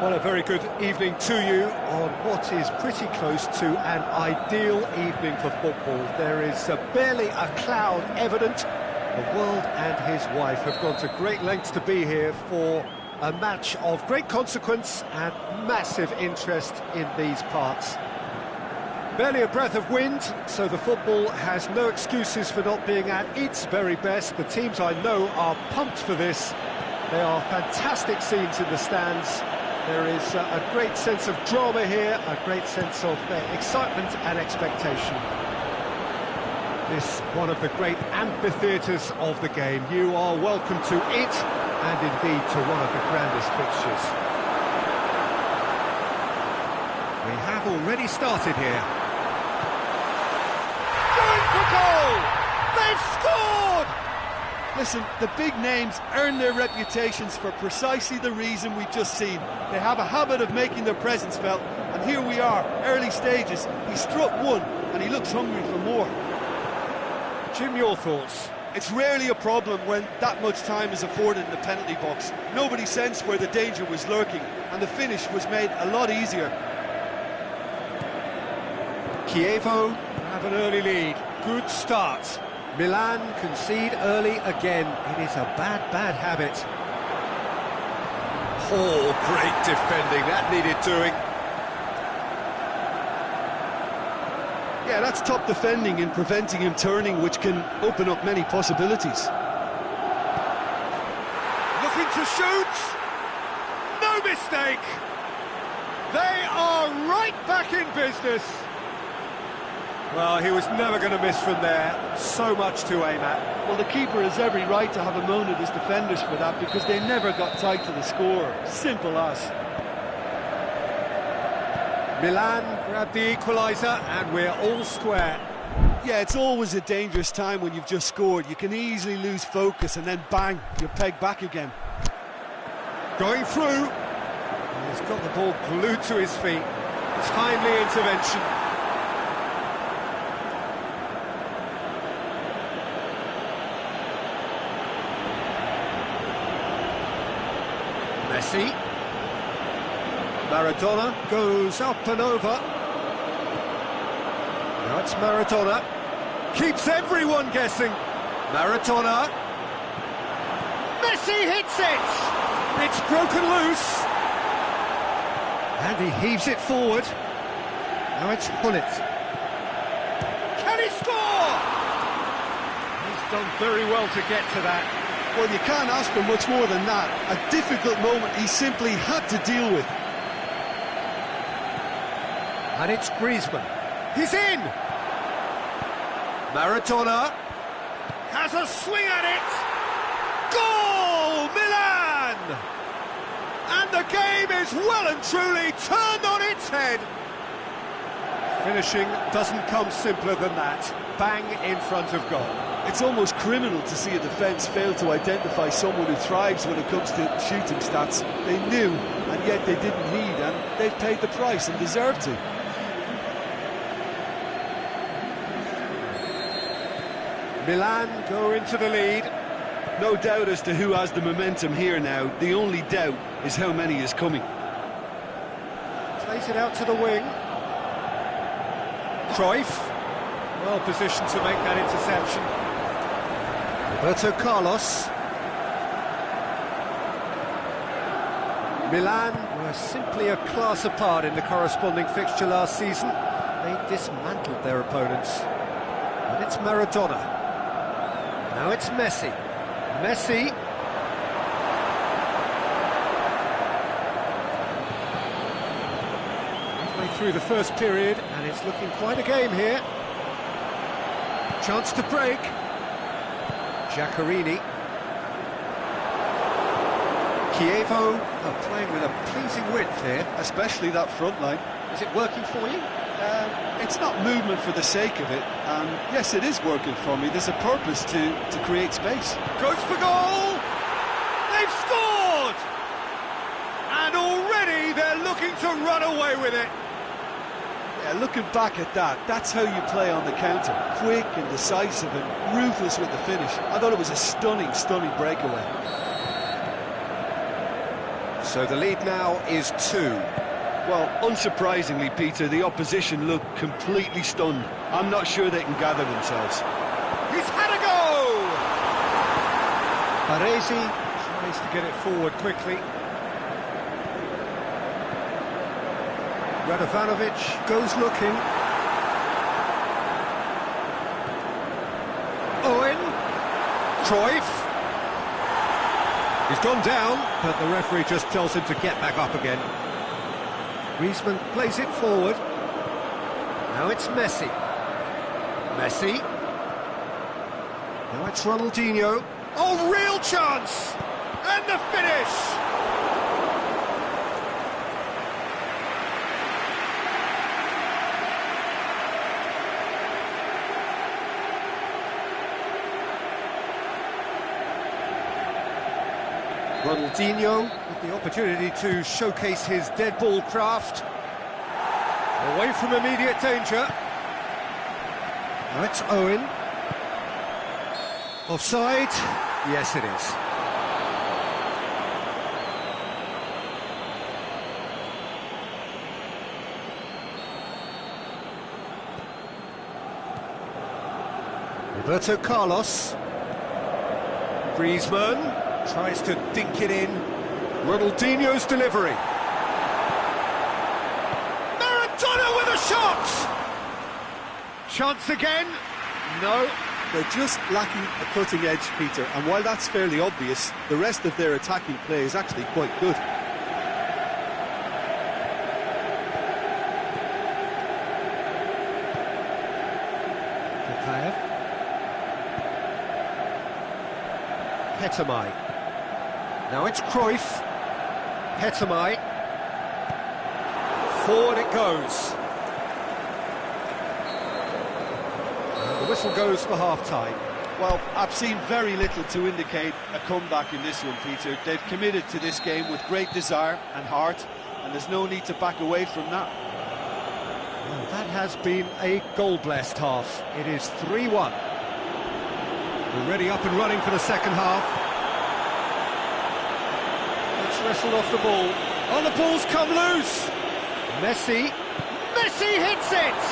Well, a very good evening to you on what is pretty close to an ideal evening for football. There is barely a cloud evident. The world and his wife have gone to great lengths to be here for a match of great consequence and massive interest in these parts. Barely a breath of wind, so the football has no excuses for not being at its very best. The teams I know are pumped for this. There are fantastic scenes in the stands. There is a great sense of drama here, a great sense of excitement and expectation. This one of the great amphitheatres of the game. You are welcome to it, and indeed to one of the grandest fixtures. We have already started here. Going for goal! They've scored! Listen, the big names earn their reputations for precisely the reason we've just seen. They have a habit of making their presence felt, and here we are, early stages. He struck one, and he looks hungry for more. Jim, your thoughts? It's rarely a problem when that much time is afforded in the penalty box. Nobody sensed where the danger was lurking, and the finish was made a lot easier. Chievo have an early lead. Good start. Milan concede early again. It is a bad habit. Oh, great defending. That needed doing. Yeah, that's top defending in preventing him turning, which can open up many possibilities. Looking to shoot. No mistake. They are right back in business. Well, he was never going to miss from there. So much to aim at. Well, the keeper has every right to have a moan at his defenders for that, because they never got tight to the score. Simple as. Milan grabbed the equaliser, and we're all square. Yeah, it's always a dangerous time when you've just scored. You can easily lose focus, and then bang, you're pegged back again. Going through. He's got the ball glued to his feet. Timely intervention. Messi. Maradona goes up and over. Now it's Maradona. Keeps everyone guessing. Maradona. Messi hits it! It's broken loose. And he heaves it forward. Now it's Pullet. Can he score? He's done very well to get to that. Well, you can't ask for much more than that. A difficult moment he simply had to deal with. And it's Griezmann. He's in! Maradona has a swing at it! Goal! Milan! And the game is well and truly turned on its head. Finishing doesn't come simpler than that. Bang in front of goal. It's almost criminal to see a defence fail to identify someone who thrives when it comes to shooting stats. They knew, and yet they didn't heed, and they've paid the price and deserve to. Milan go into the lead. No doubt as to who has the momentum here now. The only doubt is how many is coming. Plays it out to the wing. Cruyff, well positioned to make that interception. Roberto Carlos. Milan were simply a class apart in the corresponding fixture last season. They dismantled their opponents. And it's Maradona. Now it's Messi. Messi. Halfway through the first period, and it's looking quite a game here. Chance to break. Giaccherini. Chievo are playing with a pleasing width here. Especially that front line. Is it working for you? It's not movement for the sake of it, and yes, it is working for me. There's a purpose to create space. Goes for goal! They've scored! And already they're looking to run away with it. Yeah, looking back at that, that's how you play on the counter. Quick and decisive and ruthless with the finish. I thought it was a stunning breakaway. So the lead now is 2. Well, unsurprisingly, Peter, the opposition look completely stunned. I'm not sure they can gather themselves. He's had a go! Baresi tries to get it forward quickly. Radovanovic goes looking. Owen. Cruyff. He's gone down, but the referee just tells him to get back up again. Griezmann plays it forward. Now it's Messi. Messi. Now it's Ronaldinho. Oh, real chance! And the finish! Ronaldinho with the opportunity to showcase his dead ball craft. Away from immediate danger. Now it's Owen. Offside? Yes, it is. Roberto Carlos. Griezmann tries to dink it in. Ronaldinho's delivery. Maradona with a shot! Chance again? No. They're just lacking a cutting edge, Peter, and while that's fairly obvious, the rest of their attacking play is actually quite good. Petamai. Now it's Cruyff. Petamai. Forward it goes. And the whistle goes for half-time. Well, I've seen very little to indicate a comeback in this one, Peter. They've committed to this game with great desire and heart, and there's no need to back away from that. Well, that has been a goal-blessed half. It is 3-1. Already up and running for the second half. It's wrestled off the ball. Oh, the ball's come loose! Messi. Messi hits it!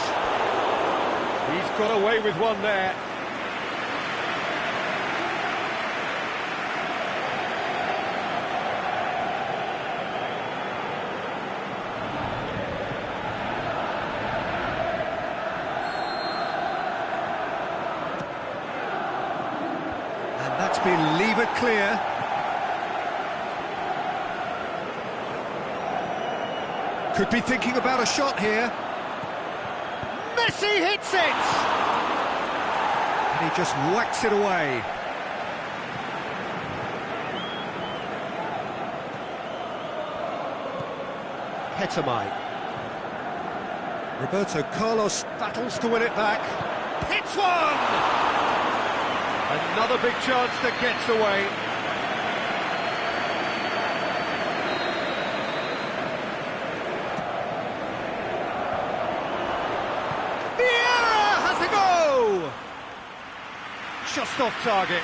He's got away with one there. That's been levered clear. Could be thinking about a shot here. Messi hits it! And he just whacks it away. Petamai. Roberto Carlos battles to win it back. Hits one! Another big chance that gets away. Vieira has a go! Just off target.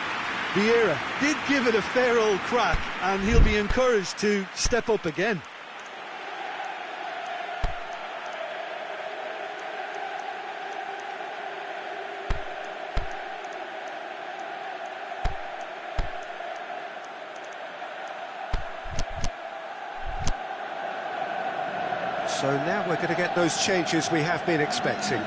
Vieira did give it a fair old crack, and he'll be encouraged to step up again. So now we're going to get those changes we have been expecting.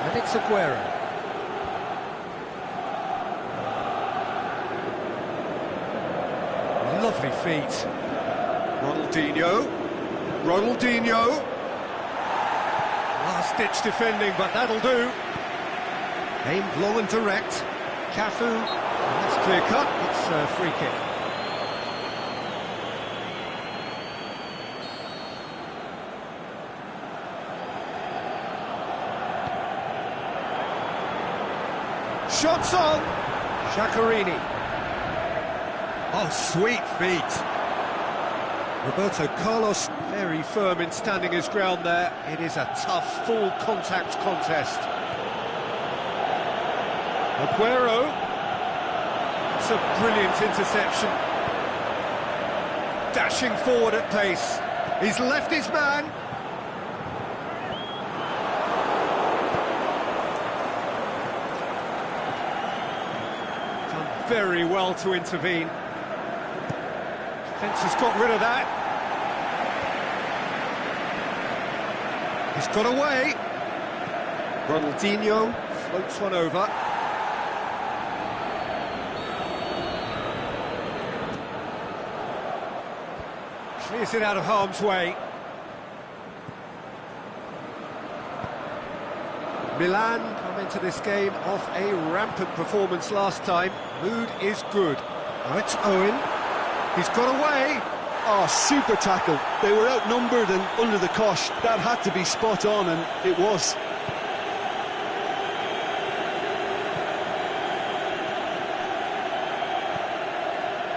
And it's Aguero. Lovely feet. Ronaldinho. Ronaldinho. Last-ditch defending, but that'll do. Aimed long and direct. Cafu. That's clear cut. It's a free kick. Shots on. Giaccherini. Oh, sweet feet. Roberto Carlos, very firm in standing his ground there. It is a tough, full-contact contest. Aguero. It's a brilliant interception. Dashing forward at pace. He's left his man. Done very well to intervene. Defence has got rid of that. He's got away. Ronaldinho floats one over. Clears it out of harm's way. Milan come into this game off a rampant performance last time. Mood is good. Now it's Owen. He's got away. Oh, super tackle. They were outnumbered and under the cosh. That had to be spot on, and it was.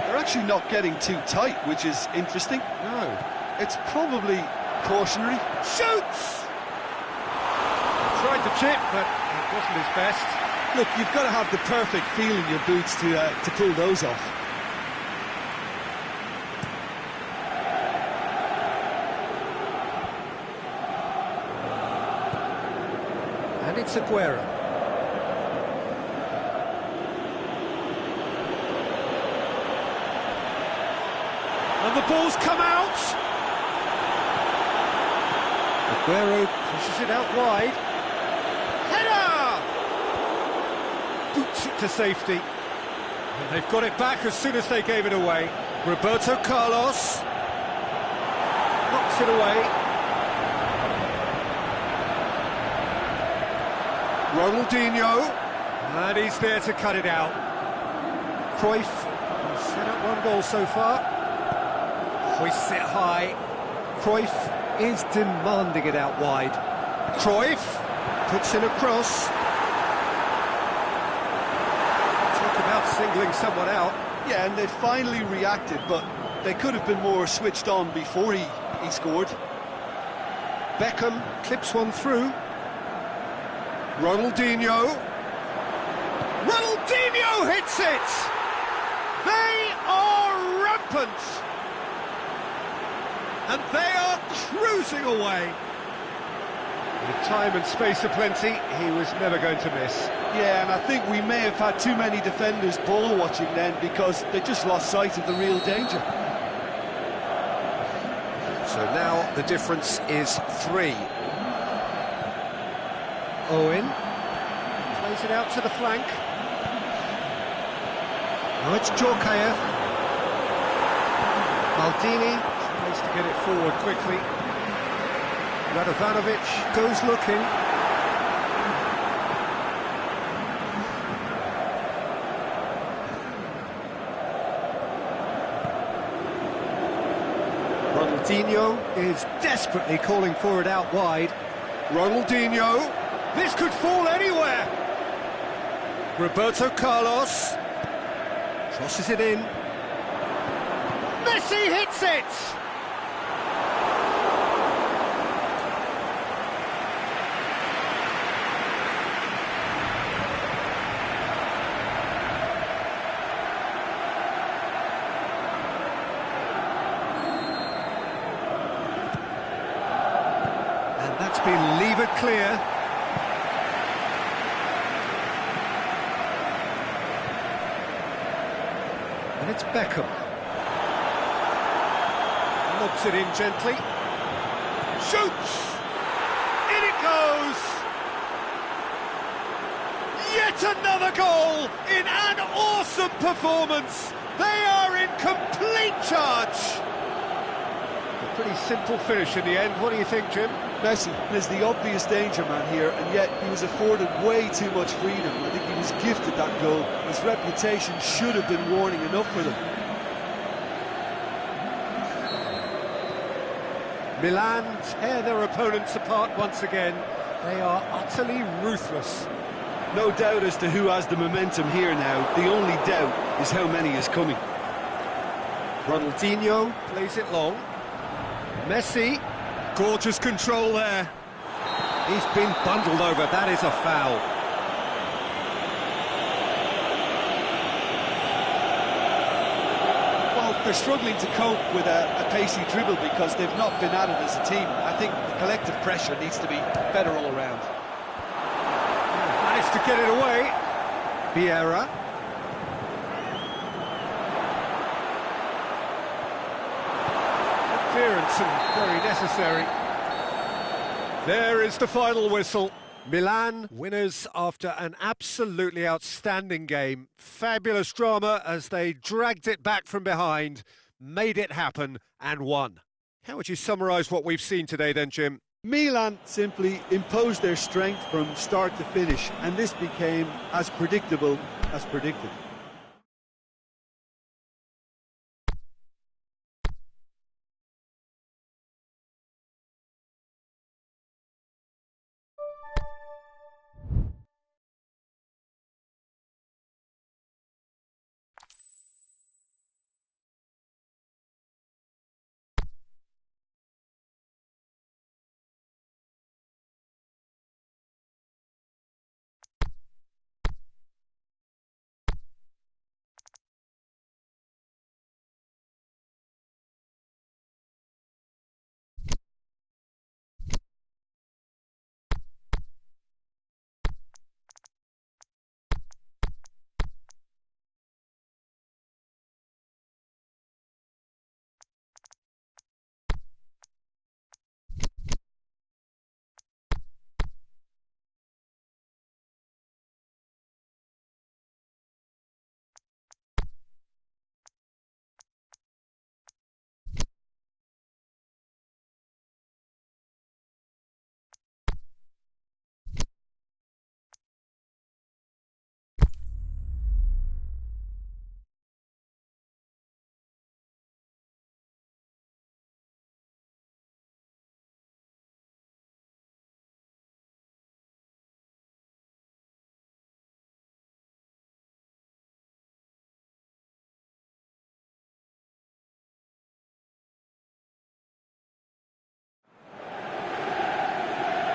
They're actually not getting too tight, which is interesting. No. It's probably cautionary. Shoots! Tried to chip, but it wasn't his best. Look, you've got to have the perfect feel in your boots to pull those off. And it's Aguero. And the ball's come out. Aguero pushes it out wide. Header! Boots it to safety. And they've got it back as soon as they gave it away. Roberto Carlos knocks it away. Ronaldinho, and he's there to cut it out. Cruyff has set up one goal so far. Hoists it high. Cruyff is demanding it out wide. Cruyff puts in a cross. Talk about singling someone out. Yeah, and they finally reacted, but they could have been more switched on before he scored. Beckham clips one through. Ronaldinho. Ronaldinho hits it! They are rampant! And they are cruising away. With time and space aplenty, he was never going to miss. Yeah, and I think we may have had too many defenders ball watching then because they just lost sight of the real danger. So now the difference is 3. Owen plays it out to the flank. Now it's Djorkaeff. Maldini tries to get it forward quickly. Radovanovic goes looking. Ronaldinho is desperately calling for it out wide. Ronaldinho. This could fall anywhere. Roberto Carlos crosses it in. Messi hits it. And that's been levered clear. And it's Beckham. Lobs it in gently. Shoots! In it goes! Yet another goal in an awesome performance! They are in complete charge! A pretty simple finish in the end. What do you think, Jim? Messi is the obvious danger man here, and yet he was afforded way too much freedom. I think he was gifted that goal. His reputation should have been warning enough for them. Milan tear their opponents apart once again. They are utterly ruthless. No doubt as to who has the momentum here now. The only doubt is how many is coming. Ronaldinho plays it long. Messi, gorgeous control there. He's been bundled over, that is a foul. Well, they're struggling to cope with a pacey dribble because they've not been at it as a team. I think the collective pressure needs to be better all around. Managed to get it away. Vieira. Clearance and very necessary. There is the final whistle. Milan winners after an absolutely outstanding game. Fabulous drama as they dragged it back from behind, made it happen and won. How would you summarise what we've seen today then, Jim? Milan simply imposed their strength from start to finish, and this became as predictable as predicted.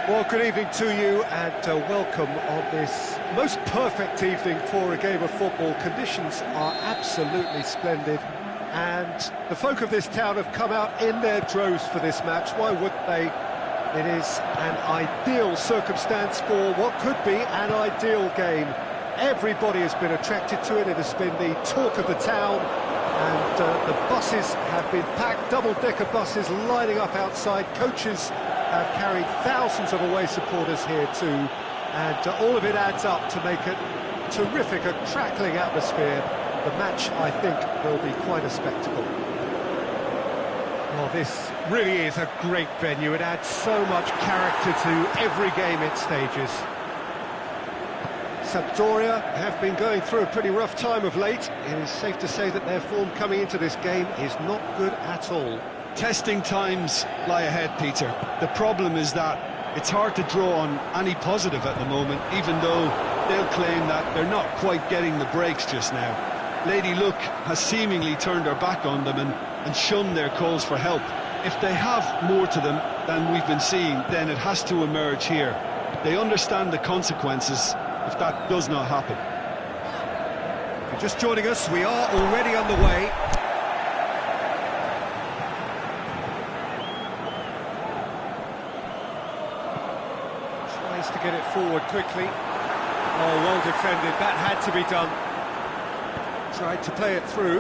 Well, good evening to you and welcome on this most perfect evening for a game of football. Conditions are absolutely splendid and the folk of this town have come out in their droves for this match. Why wouldn't they? It is an ideal circumstance for what could be an ideal game. Everybody has been attracted to it. It has been the talk of the town and the buses have been packed, double-decker buses lining up outside. Coaches have carried thousands of away supporters here too, and all of it adds up to make it terrific, a crackling atmosphere. The match, I think, will be quite a spectacle. Well, this really is a great venue. It adds so much character to every game it stages. Sampdoria have been going through a pretty rough time of late. It is safe to say that their form coming into this game is not good at all. Testing times lie ahead, Peter. The problem is that it's hard to draw on any positive at the moment, even though they'll claim that they're not quite getting the breaks just now. Lady Luck has seemingly turned her back on them and shunned their calls for help. If they have more to them than we've been seeing, then it has to emerge here. They understand the consequences if that does not happen. If you're just joining us, we are already underway. To get it forward quickly. Oh, well defended, that had to be done. Tried to play it through.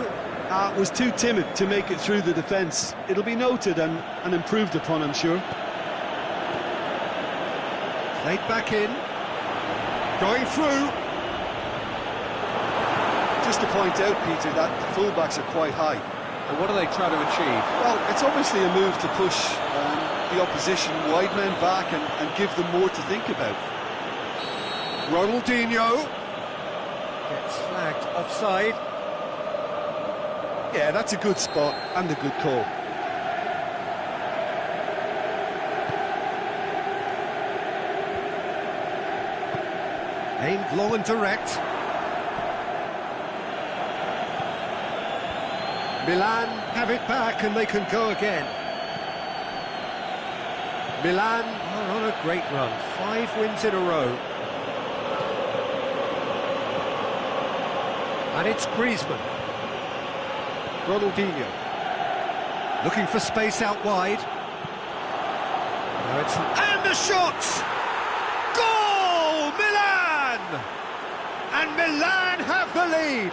Was too timid to make it through the defence. It'll be noted and improved upon, I'm sure. Played back in. Going through. Just to point out, Peter, that the fullbacks are quite high. And what are they trying to achieve? Well, it's obviously a move to push the opposition wide men back and give them more to think about. Ronaldinho gets flagged offside. Yeah, that's a good spot and a good call. Aimed long and direct. Milan have it back and they can go again. Milan are on a great run, 5 wins in a row. And it's Griezmann. Ronaldinho. Looking for space out wide. And the shot! Goal! Milan! And Milan have the lead.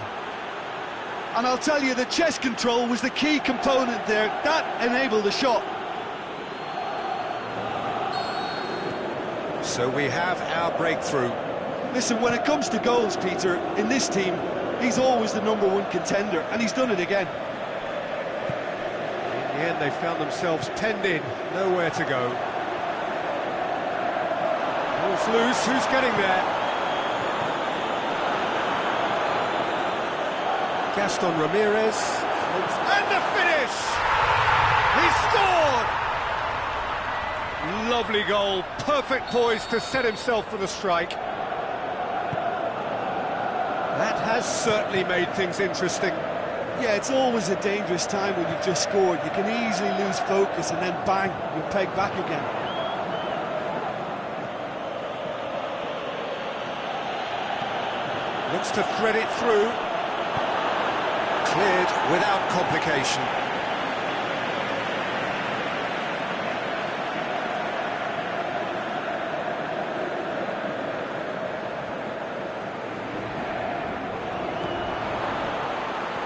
And I'll tell you, the chest control was the key component there. That enabled the shot. So we have our breakthrough. Listen, when it comes to goals, Peter, in this team, he's always the #1 contender, and he's done it again. In the end, they found themselves penned in, nowhere to go. Ball's loose, who's getting there? Gaston Ramirez, and the finish! He scored! Lovely goal, perfect poise to set himself for the strike. That has certainly made things interesting. Yeah, it's always a dangerous time when you've just scored. You can easily lose focus and then bang, you're pegged back again. Looks to thread it through. Cleared without complication.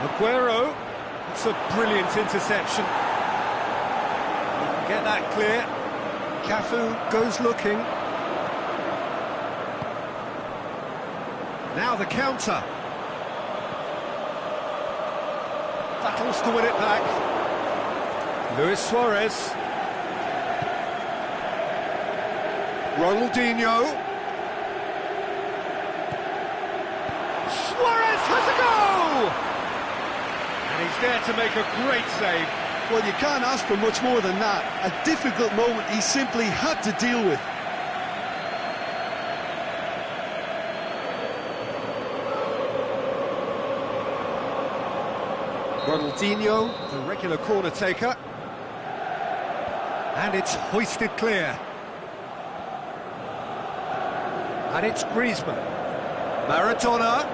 Aguero, it's a brilliant interception. Get that clear. Cafu goes looking. Now the counter. Battles to win it back. Luis Suarez. Ronaldinho. Suarez has a go! And he's there to make a great save. Well, you can't ask for much more than that. A difficult moment he simply had to deal with. Ronaldinho, the regular corner taker. And it's hoisted clear. And it's Griezmann. Maradona.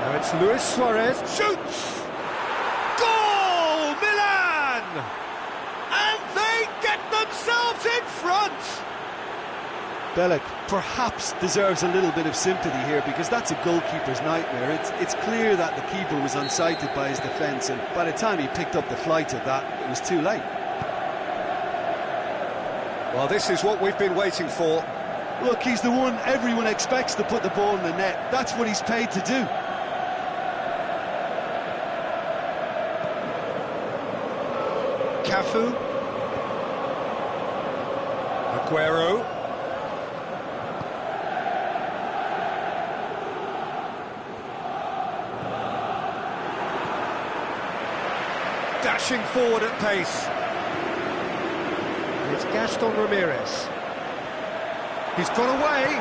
Now it's Luis Suarez. Shoots! Goal! Milan! And they get themselves in front! Bellic perhaps deserves a little bit of sympathy here, because that's a goalkeeper's nightmare. It's clear that the keeper was unsighted by his defence, and by the time he picked up the flight of that, it was too late. Well, this is what we've been waiting for. Look, he's the one everyone expects to put the ball in the net. That's what he's paid to do. Cafu. Aguero. Dashing forward at pace. It's Gaston Ramirez. He's got away.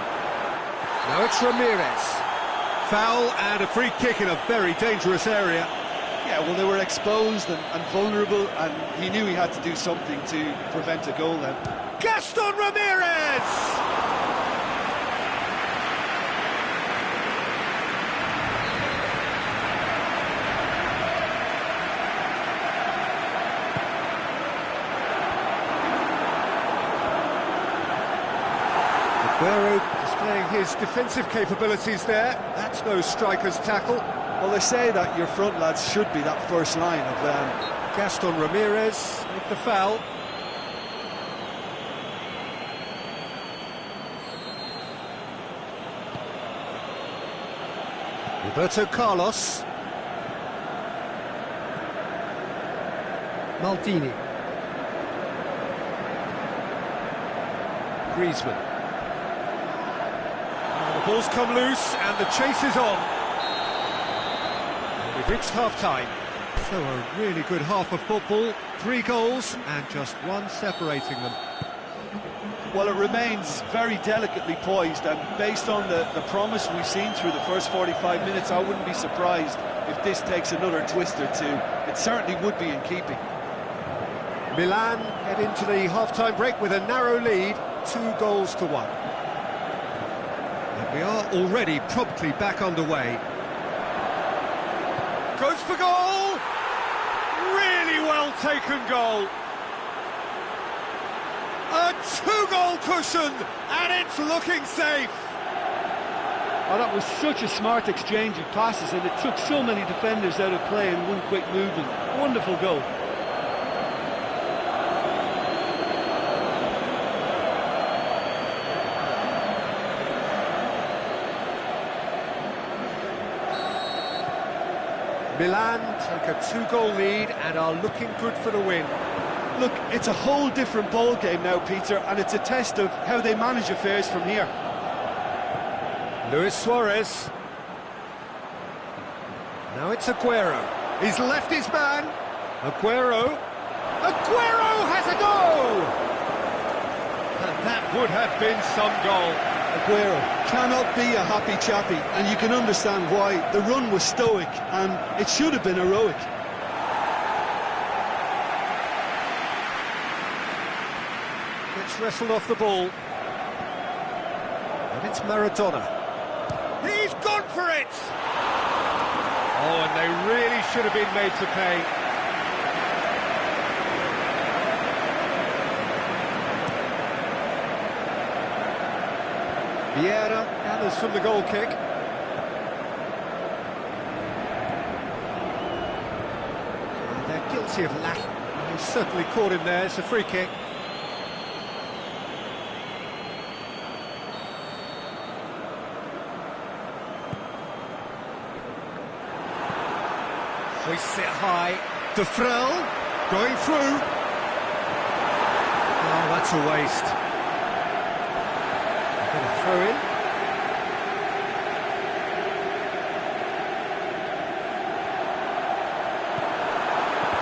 Now it's Ramirez. Foul and a free kick in a very dangerous area. Yeah, well, they were exposed and vulnerable, and he knew he had to do something to prevent a goal then. Gaston Ramirez! Aguero displaying his defensive capabilities there. That's no striker's tackle. Well, they say that your front lads should be that first line of Gaston Ramirez with the foul. Roberto Carlos. Maldini. Griezmann. The ball's come loose and the chase is on. And we've reached half-time. So a really good half of football. 3 goals and just 1 separating them. Well, it remains very delicately poised, and based on the promise we've seen through the first 45 minutes, I wouldn't be surprised if this takes another twist or two. It certainly would be in keeping. Milan head into the half-time break with a narrow lead, 2-1. And we are already promptly back underway. Goes for goal! Really well taken goal. A 2-goal cushion, and it's looking safe. Oh, that was such a smart exchange of passes, and it took so many defenders out of play in one quick movement. Wonderful goal. Milan take a 2-goal lead and are looking good for the win. Look, it's a whole different ball game now, Peter, and it's a test of how they manage affairs from here. Luis Suarez. Now it's Aguero. He's left his man. Aguero. Aguero has a goal! And that would have been some goal. Aguero cannot be a happy chappy, and you can understand why. The run was stoic, and it should have been heroic. Gets wrestled off the ball. And it's Maradona. He's gone for it! Oh, and they really should have been made to pay. Vieira gathers from the goal kick. And they're guilty of lacking. He's certainly caught him there. It's a free kick. Hoists it high. De Frel going through. Oh, that's a waste. Throw in.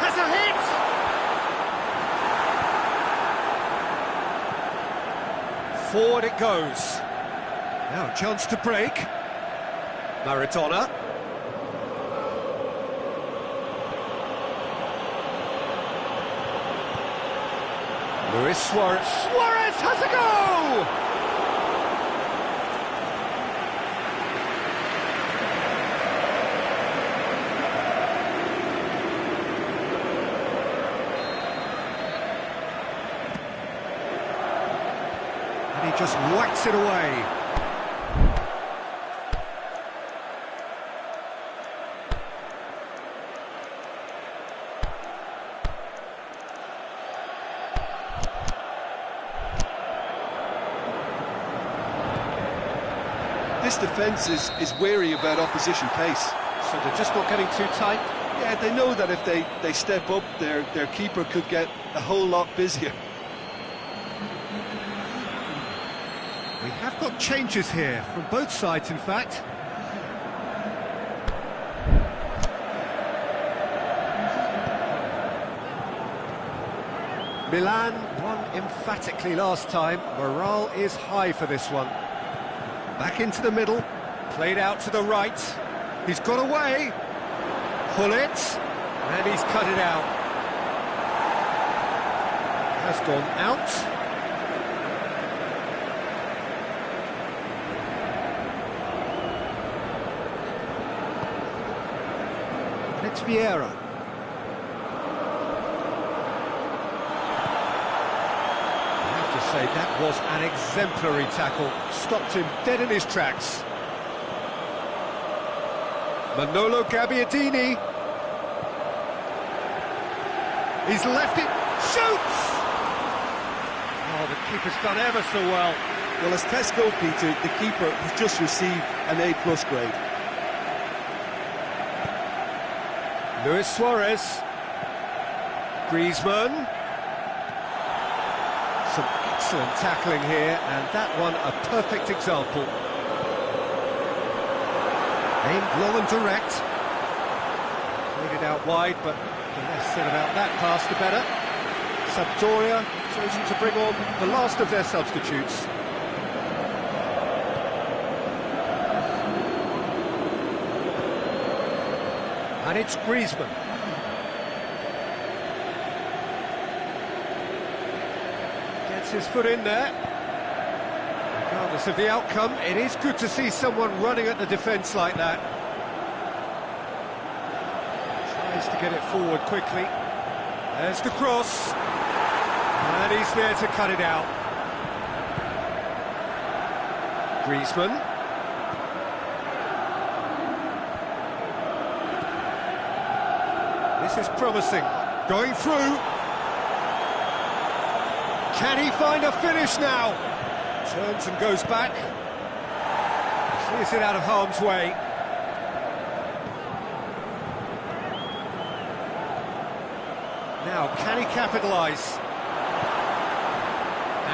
Has a hit! Forward it goes. Now a chance to break. Maradona. Luis Suarez. Suarez has a goal! He just whacks it away. This defence is wary about opposition pace. So they're just not getting too tight? Yeah, they know that if they step up, their keeper could get a whole lot busier. We have got changes here, from both sides in fact. Milan won emphatically last time. Morale is high for this one. Back into the middle, played out to the right. He's got away. Pull it, and he's cut it out. Has gone out. It's Vieira. I have to say, that was an exemplary tackle. Stopped him dead in his tracks. Manolo Gabbiadini. He's left it. Shoots! Oh, the keeper's done ever so well. Well, as tests go, Peter, the keeper has just received an A+ grade. Luis Suarez. Griezmann. Some excellent tackling here, and that one a perfect example. Aimed long and direct. Played it out wide, but the less said about that pass, the better. Sampdoria chosen to bring on the last of their substitutes. And it's Griezmann. Gets his foot in there. Regardless of the outcome, it is good to see someone running at the defence like that. Tries to get it forward quickly. There's the cross. And he's there to cut it out. Griezmann. This is promising. Going through. Can he find a finish now? Turns and goes back. Clears it out of harm's way. Now, can he capitalise?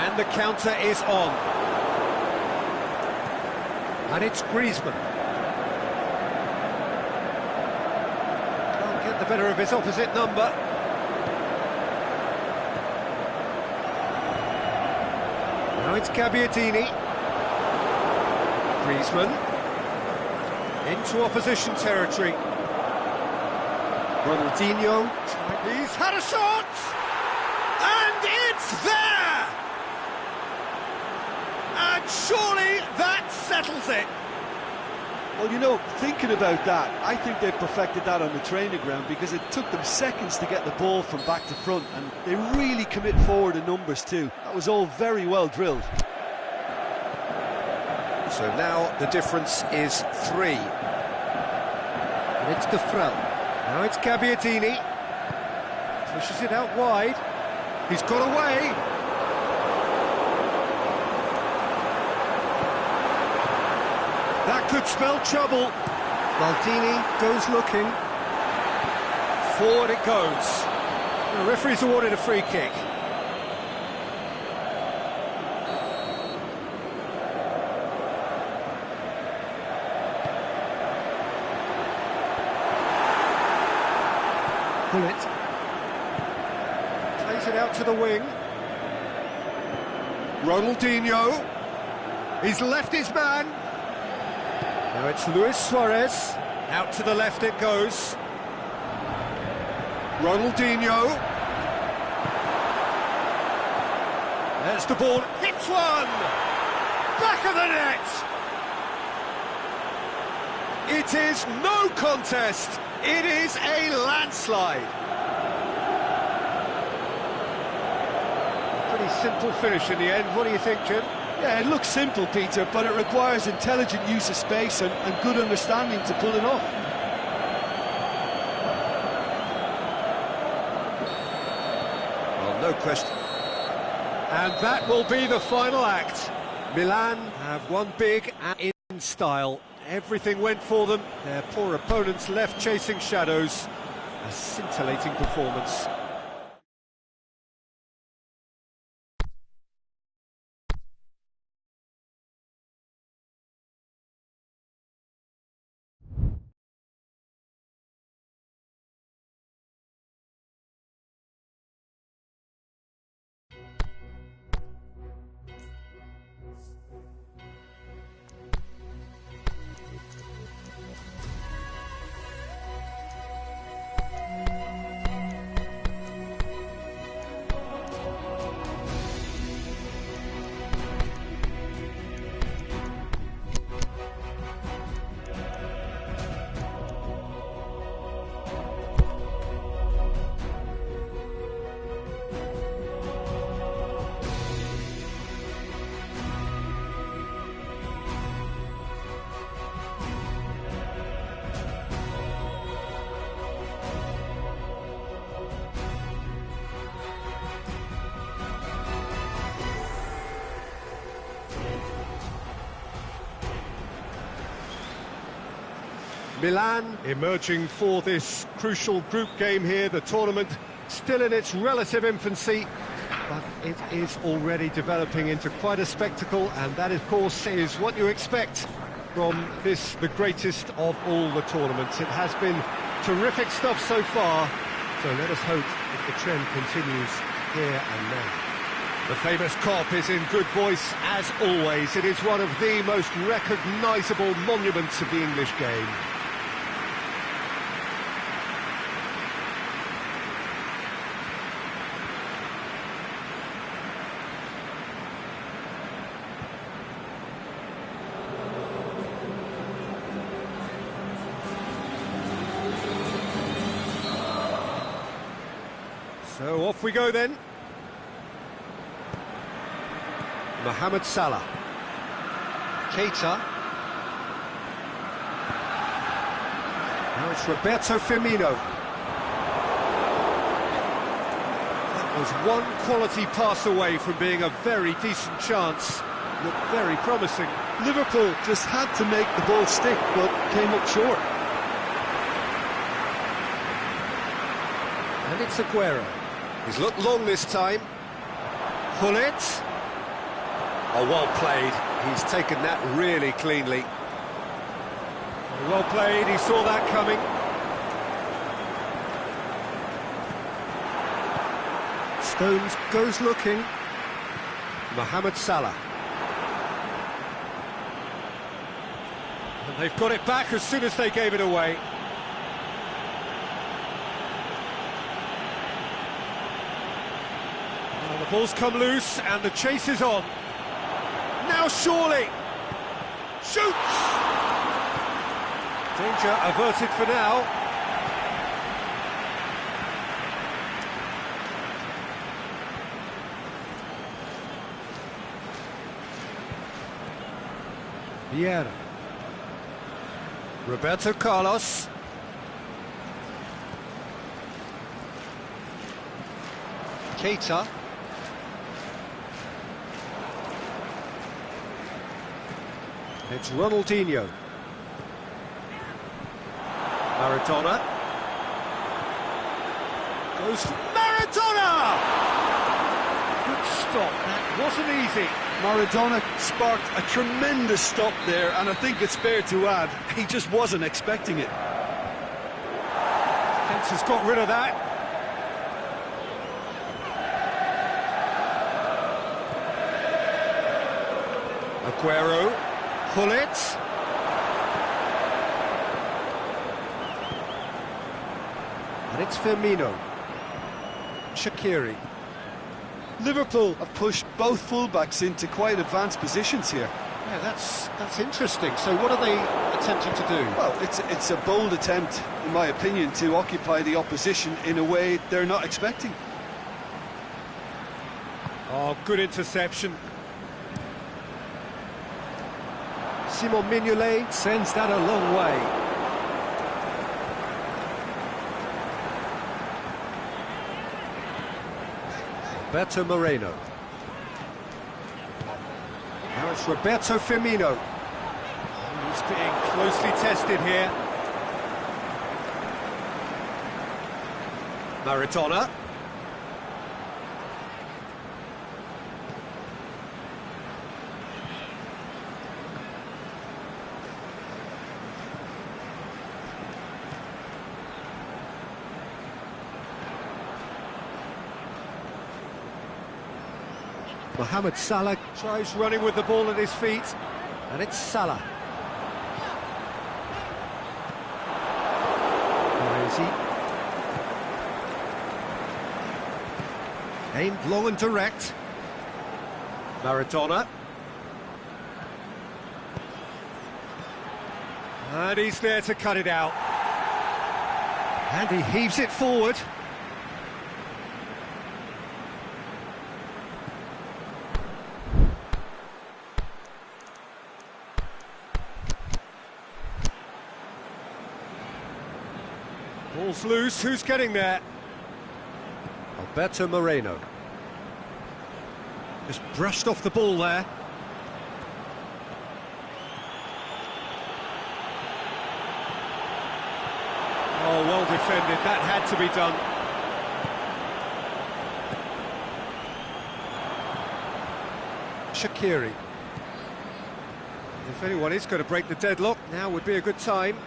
And the counter is on. And it's Griezmann. Can't get the better of his opposite number. Now it's Gabbiadini. Griezmann. Into opposition territory. Ronaldinho. He's had a shot! And it's there! And surely that settles it. Well, you know, thinking about that, I think they perfected that on the training ground because it took them seconds to get the ball from back to front, and they really commit forward in numbers too. That was all very well drilled. So now the difference is 3. And it's Defrel. Now it's Gabbiadini. Pushes it out wide. He's got away. That could spell trouble. Maldini goes looking. Forward it goes. The referee's awarded a free kick. Bullet. Plays it out to the wing. Ronaldinho. He's left his man. Now it's Luis Suarez. Out to the left it goes. Ronaldinho. There's the ball. Hits one! Back of the net! It is no contest. It is a landslide. Pretty simple finish in the end. What do you think, Jim? Yeah, it looks simple, Peter, but it requires intelligent use of space and good understanding to pull it off. Well, no question. And that will be the final act. Milan have won big and in style. Everything went for them. Their poor opponents left chasing shadows. A scintillating performance. Milan emerging for this crucial group game here. The tournament still in its relative infancy, but it is already developing into quite a spectacle, and that, of course, is what you expect from this, the greatest of all the tournaments. It has been terrific stuff so far, so let us hope that the trend continues here and now. The famous Kop is in good voice as always. It is one of the most recognisable monuments of the English game. So off we go then. Mohamed Salah. Keita. Now it's Roberto Firmino. That was one quality pass away from being a very decent chance. Looked very promising. Liverpool just had to make the ball stick, but came up short. And it's Aguero. He's looked long this time. Gullit. Oh, well played. He's taken that really cleanly. Well played, he saw that coming. Stones goes looking. Mohamed Salah. And they've got it back as soon as they gave it away. Well, the ball's come loose and the chase is on. Now surely! Shoots! Danger averted for now. Vieira. Roberto Carlos. Keita. It's Ronaldinho. Maradona. Goes for Maradona! Good stop, that wasn't easy. Maradona sparked a tremendous stop there, and I think it's fair to add, he just wasn't expecting it. Fence has got rid of that. Aguero. Gullit. And it's Firmino. Shaqiri. Liverpool have pushed both fullbacks into quite advanced positions here. Yeah, that's interesting. So what are they attempting to do? Well, it's a bold attempt, in my opinion, to occupy the opposition in a way they're not expecting. Oh, good interception. Simon Mignolet sends that a long way. Roberto Moreno. Now it's Roberto Firmino. He's being closely tested here. Maradona. Mohamed Salah tries running with the ball at his feet, and it's Salah. Where is he? Aimed long and direct. Maradona. And he's there to cut it out. And he heaves it forward. Ball's loose, who's getting there? Alberto Moreno. Just brushed off the ball there. Oh, well defended, that had to be done. Shaqiri. If anyone is going to break the deadlock, now would be a good time.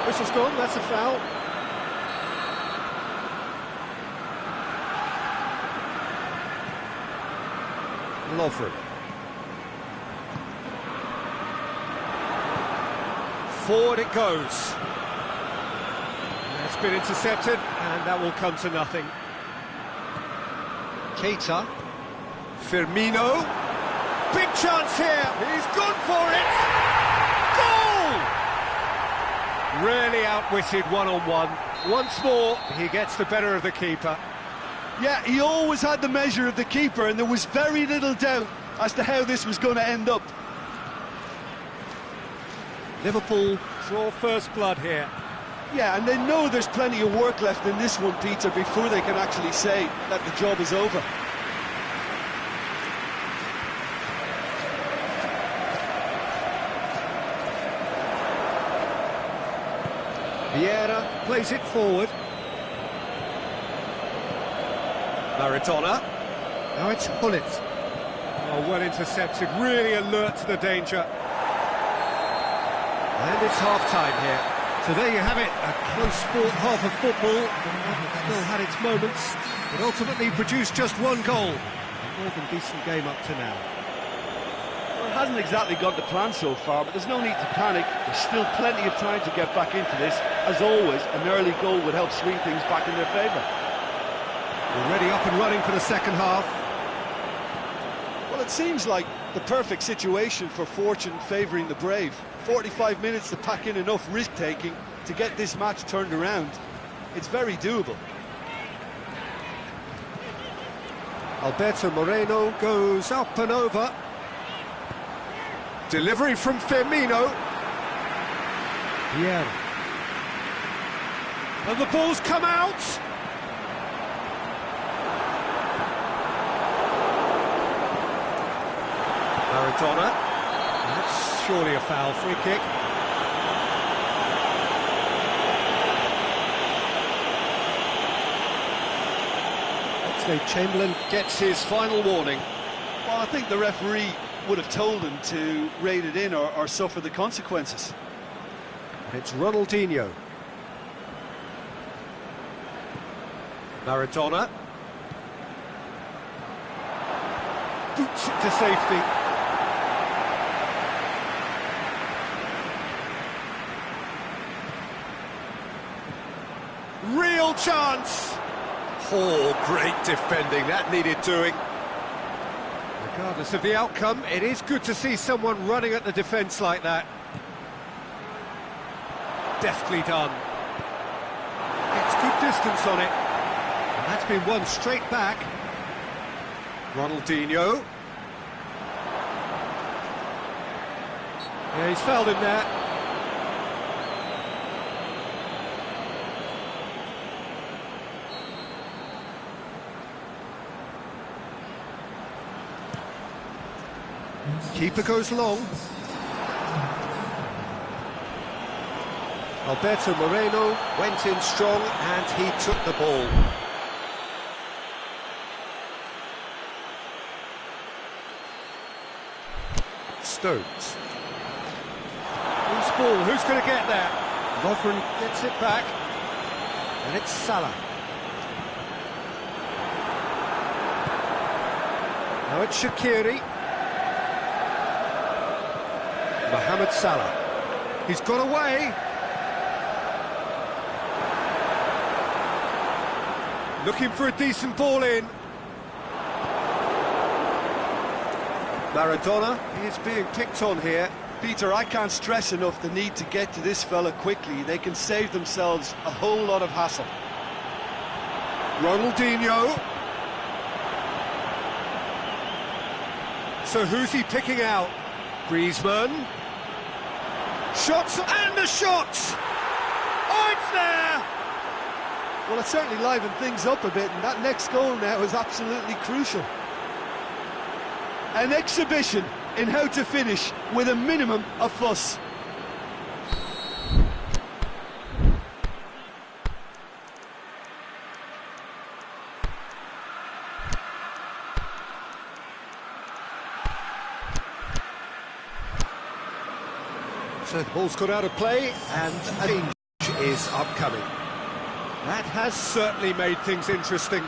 Whistle's gone, that's a foul. Lovren. Forward it goes. That's been intercepted, and that will come to nothing. Keita. Firmino. Big chance here. He's gone for it. Goal! Really outwitted one-on-one. Once more, he gets the better of the keeper. Yeah, he always had the measure of the keeper, and there was very little doubt as to how this was going to end up. Liverpool draw first blood here. Yeah, and they know there's plenty of work left in this one, Peter, before they can actually say that the job is over. Vieira plays it forward. Maradona. Now it's Hullet. Oh, well intercepted, really alert to the danger. And it's half-time here. So there you have it, a close-fought half of football. Still had its moments, but ultimately produced just one goal. A more than decent game up to now. Well, it hasn't exactly gone to plan so far, but there's no need to panic. There's still plenty of time to get back into this. As always, an early goal would help swing things back in their favour. Already up and running for the second half. Well, it seems like the perfect situation for fortune favouring the brave. 45 minutes to pack in enough risk-taking to get this match turned around. It's very doable. Alberto Moreno goes up and over. Delivery from Firmino. Yeah. And the ball's come out. Maradona. That's surely a foul, free kick. Oxlade-Chamberlain gets his final warning. Well, I think the referee would have told him to rate it in or suffer the consequences. It's Ronaldinho. Maradona. Boots it to safety. Real chance! Oh, great defending, that needed doing. Regardless of the outcome, it is good to see someone running at the defence like that. Deftly done. Gets good distance on it. And that's been won straight back. Ronaldinho. Yeah, he's fouled him there. Keeper goes long. Alberto Moreno went in strong and he took the ball. Stones. Loose ball, who's going to get there? Lovren gets it back. And it's Salah. Now it's Shaqiri. Mohamed Salah. He's got away. Looking for a decent ball in. Maradona is being picked on here. Peter, I can't stress enough the need to get to this fella quickly. They can save themselves a whole lot of hassle. Ronaldinho. So who's he picking out? Griezmann. Shots and the shots! Oh, it's there! Well, it certainly livened things up a bit, and that next goal now is absolutely crucial. An exhibition in how to finish with a minimum of fuss. So the ball's got out of play and a change is upcoming. That has certainly made things interesting.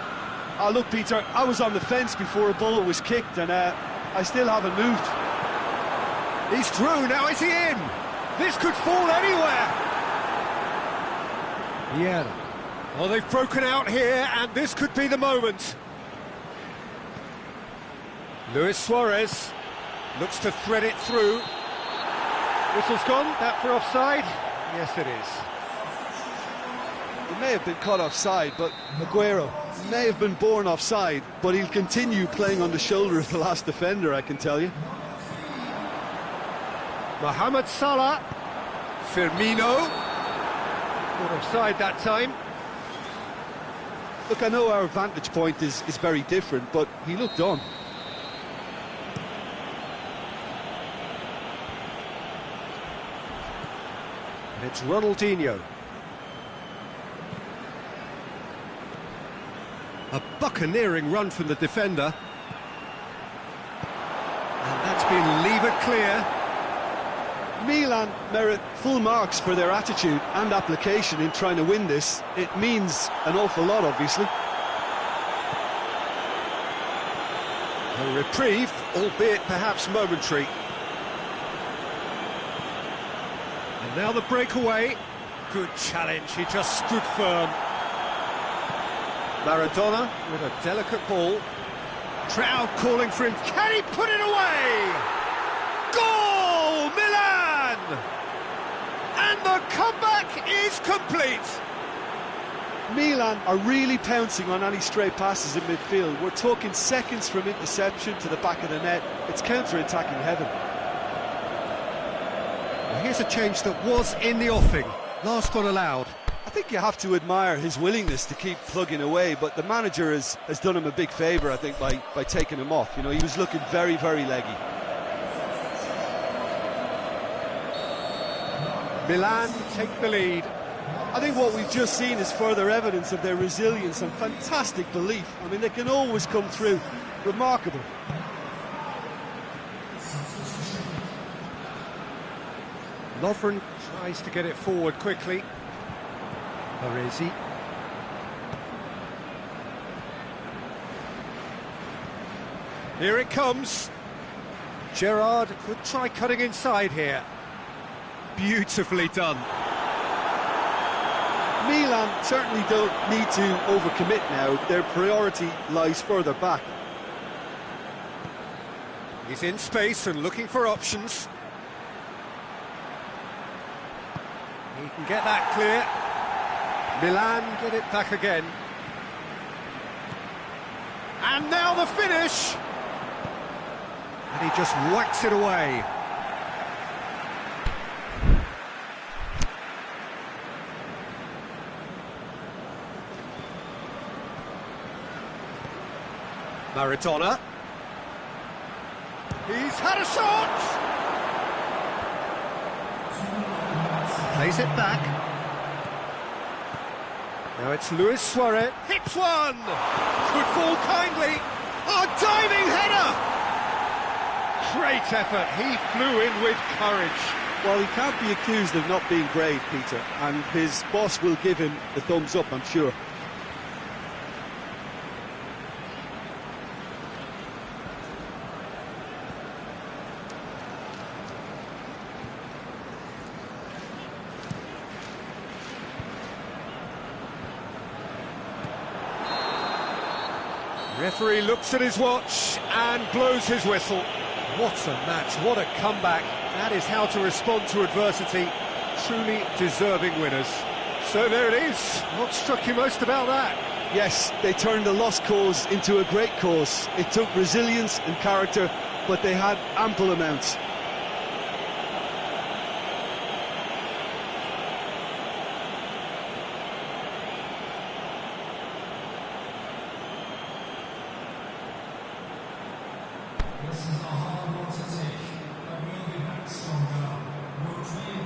Oh, look, Peter, I was on the fence before a ball was kicked, and I still haven't moved. He's through, now is he in? This could fall anywhere. Yeah. Well, they've broken out here, and this could be the moment. Luis Suarez looks to thread it through. Whistle's gone, that for offside? Yes, it is. He may have been caught offside, but Aguero may have been born offside, but he'll continue playing on the shoulder of the last defender, I can tell you. Mohamed Salah, Firmino, not offside that time. Look, I know our vantage point is very different, but he looked on. It's Ronaldinho. A buccaneering run from the defender. And that's been levered clear. Milan merit full marks for their attitude and application in trying to win this. It means an awful lot, obviously. A reprieve, albeit perhaps momentary. And now the breakaway. Good challenge, he just stood firm. Maradona with a delicate ball. Crowd calling for him. Can he put it away? Goal, Milan! And the comeback is complete. Milan are really pouncing on any stray passes in midfield. We're talking seconds from interception to the back of the net. It's counter-attacking heaven. Well, here's a change that was in the offing. Last one allowed. I think you have to admire his willingness to keep plugging away, but the manager has done him a big favour, I think, by taking him off. You know, he was looking very, very leggy. Milan take the lead. I think what we've just seen is further evidence of their resilience and fantastic belief. I mean, they can always come through. Remarkable. Lovren tries to get it forward quickly. Baresi. Here it comes. Gerrard could try cutting inside here. Beautifully done. Milan certainly don't need to overcommit now. Their priority lies further back. He's in space and looking for options. He can get that clear. Milan get it back again. And now the finish! And he just whacks it away. Maradona. He's had a shot! Plays it back. Now it's Luis Suarez. Hits one! Could fall kindly. A diving header! Great effort. He flew in with courage. Well, he can't be accused of not being brave, Peter, and his boss will give him the thumbs up, I'm sure. Referee looks at his watch and blows his whistle. What a match, what a comeback. That is how to respond to adversity. Truly deserving winners. So there it is. What struck you most about that? Yes, they turned a lost cause into a great cause. It took resilience and character, but they had ample amounts. This is a hard one to take, but we'll be back stronger. We'll dream